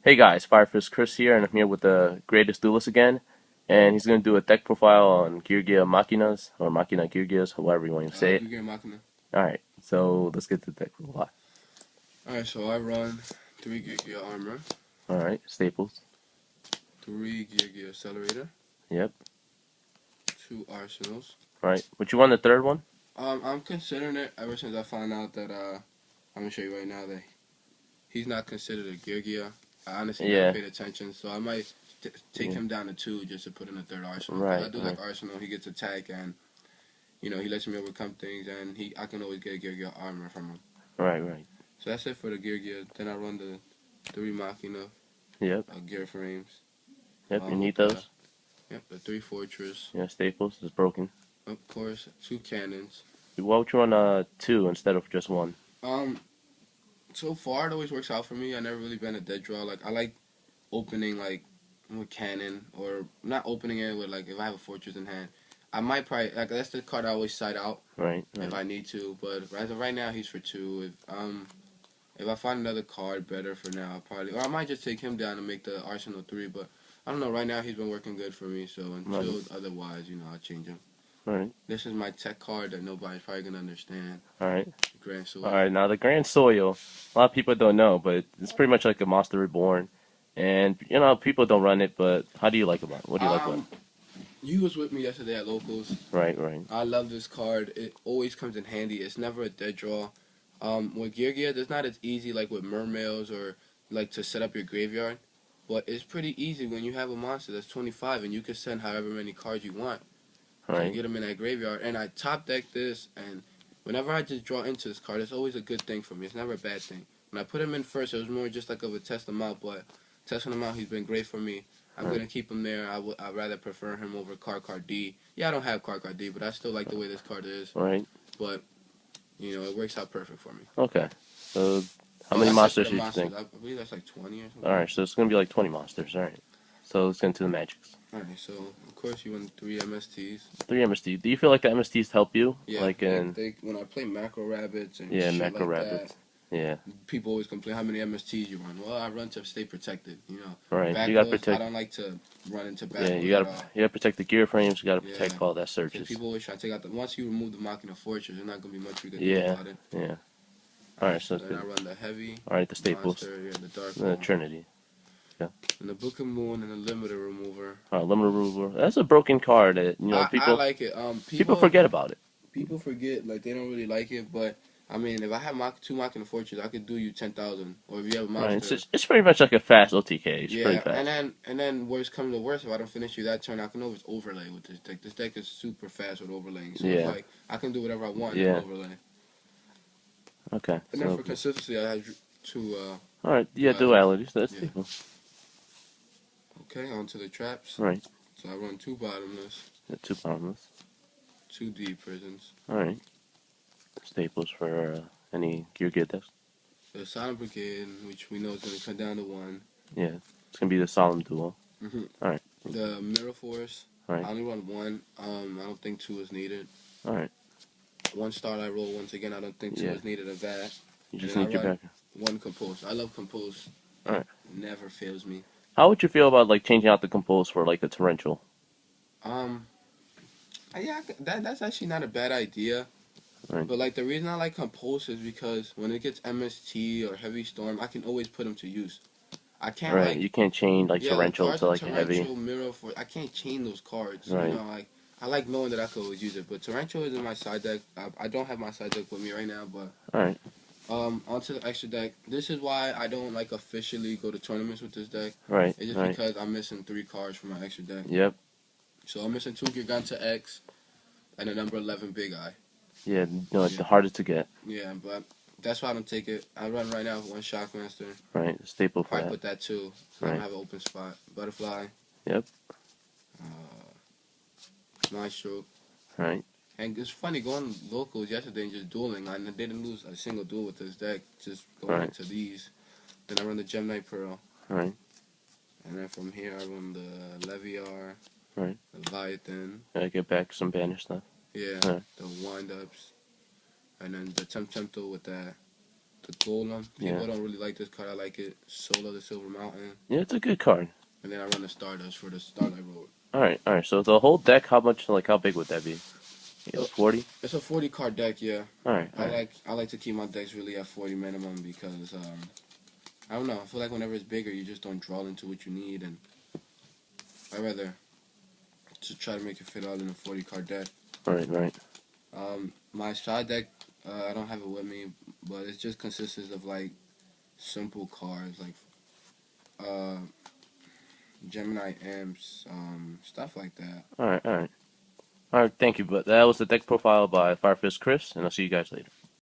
Hey guys, Firefist Chris here, and I'm here with the greatest duelist again, and he's gonna do a deck profile on Geargia Machinas or Machina Geargias, however you want to say it. Geargia Machina. All right, so let's get to the deck profile. Alright, so I run 3 Geargia Armor, All right, staples. 3 Geargia Accelerator, Yep. 2 Arsenals. All right, would you want the third one? I'm considering it ever since I found out that, I'm gonna show you right now that he's not considered a Geargia. I honestly never Yeah. paid attention, so I might take Yeah. him down to 2 just to put in a third Arsenal. Right. I do Right. like Arsenal, he gets attack and, he lets me overcome things and I can always get Geargia Armor from him. Right. Right. So that's it for the Geargia. Then I run the 3 Machina Yep. gear frames. Yep. You need With those. the 3 Fortress. Yeah. Staples is broken. Of course, 2 cannons. Why would you run two instead of just one? Um, so far it always works out for me. I never really been a dead draw. Like I like opening like with cannon or not opening it with like if I have a fortress in hand. I might probably like that's the card I always side out Right. Right. if I need to. But as of right now, he's for 2. If I find another card better for now, I'll probably or I might just take him down and make the Arsenal 3. But I don't know. Right now he's been working good for me. So until Right. otherwise, I'll change him. All right. This is my tech card that nobody's probably gonna understand. All right. Grand Soil. All right. Now the Grand Soil, a lot of people don't know, but it's pretty much like a Monster Reborn. And people don't run it, but how do you like about it? What do you like about it? You was with me yesterday at locals. Right, right. I love this card. It always comes in handy. It's never a dead draw. With Geargia, it's not as easy like with mermails or like to set up your graveyard, but it's pretty easy when you have a monster that's 25 and you can send however many cards you want and Right. get them in that graveyard. And I top deck this, and whenever I just draw into this card, it's always a good thing for me. It's never a bad thing. When I put him in first, it was more just like of a test him out, but testing him out, he's been great for me. I'm Right. gonna keep him there. I'd rather prefer him over card D. Yeah, I don't have card D, but I still like the way this card is. Right. But it works out perfect for me. Okay. So how Oh, many that's it for monsters the do you monsters. think? I believe that's like 20 or something. All right, so it's gonna be like 20 monsters. All right. So let's get into the magics. All right, so of course you win 3 MSTs. 3 MST. Do you feel like the MSTs help you? Yeah, Like in when I play macro rabbits and yeah, shit macro like rabbits. Yeah. that, people always complain how many MSTs you run. Well, I run to stay protected. Right. Back You gotta rows, I protect. don't like to run into back Yeah. rows You at gotta all. you gotta protect the gear frames. You gotta protect Yeah. all that So searches. people always try to take out once you remove the Machina Fortress, there's not gonna be much you can do Yeah. about it. Yeah. All right. So it's Then I good. run the heavy All right. The staples. monster, the dark The one, Trinity. and the Book of Moon and the Limiter Remover. Limited ruler. That's a broken card that I people like it. people forget about it. People forget like they don't really like it, but I mean, if I have 2 Machina Fortress, I could do you 10,000. Or if you have a Right. monster, It's pretty much like a fast OTK. It's pretty yeah. fast. And then worst comes to worst, if I don't finish you that turn, I can always overlay with this deck. This deck is super fast with overlaying, so Yeah. it's like I can do whatever I want Yeah. in overlay. Okay. And then for consistency, I have two. All right. Yeah. Dualities. That's cool. Okay, onto the traps. Right. So I run 2 bottomless, The 2 bottomless. 2 deep prisons. All right. Staples for any gear get this. The Silent Brigade, which we know is going to cut down to 1. Yeah. It's gonna be the solemn duel. Mm-hmm. All right. The Mirror Force. Right. I only run 1. I don't think 2 is needed. All right. 1 Starlight Roll, once again, I don't think 2 is needed of that. You just And need your I run back. 1 Compose. I love Compose. All right. Never fails me. How would you feel about like changing out the compose for like a torrential? Yeah, that's actually not a bad idea. Right. But like the reason I like Compose is because when it gets MST or Heavy Storm, I can always put them to use. I can't Right. You can't chain like torrential cards to with like a heavy. Torrential, Mirror Force, I can't chain those cards. Right. Like I like knowing that I could always use it. But Torrential is in my side deck. I don't have my side deck with me right now, but All right. onto the extra deck. This is why I don't like officially go to tournaments with this deck. Right. It's just Right. because I'm missing 3 cards from my extra deck. Yep. So I'm missing 2 Giganta X and a number 11 Big Eye. Yeah. Like the hardest to get. Yeah, but that's why I don't take it. I run right now with 1 Shockmaster. Right. Staple for Probably that. put that too. So I Right. don't have an open spot. Butterfly. Yep. Mind Stroke. Right. And it's funny going locals yesterday and just dueling. I didn't lose a single duel with this deck. Just going Right. into these. Then I run the Gemini Pearl. Right. And then from here I run the Leviar. Right. Leviathan. Gotta get back some banished stuff. Yeah. Right. The Wind Ups. And then the Tempto with that. the Golem. Yeah. People don't really like this card. I like it. Solo the Silver Mountain, Yeah, it's a good card. and then I run the Stardust for the Starlight Road. All right. So the whole deck, how much, like, how big would that be? Yeah, Uh, 40? It's a 40 card deck, yeah. All right. I like to keep my decks really at 40 minimum because I don't know. I feel like whenever it's bigger, you just don't draw into what you need, and I rather to try to make it fit all in a 40 card deck. Right. My side deck, I don't have it with me, but it just consists of like simple cards like uh, Gemini Imps, stuff like that. All right. Thank you. But that was the deck profile by Firefist Chris, and I'll see you guys later.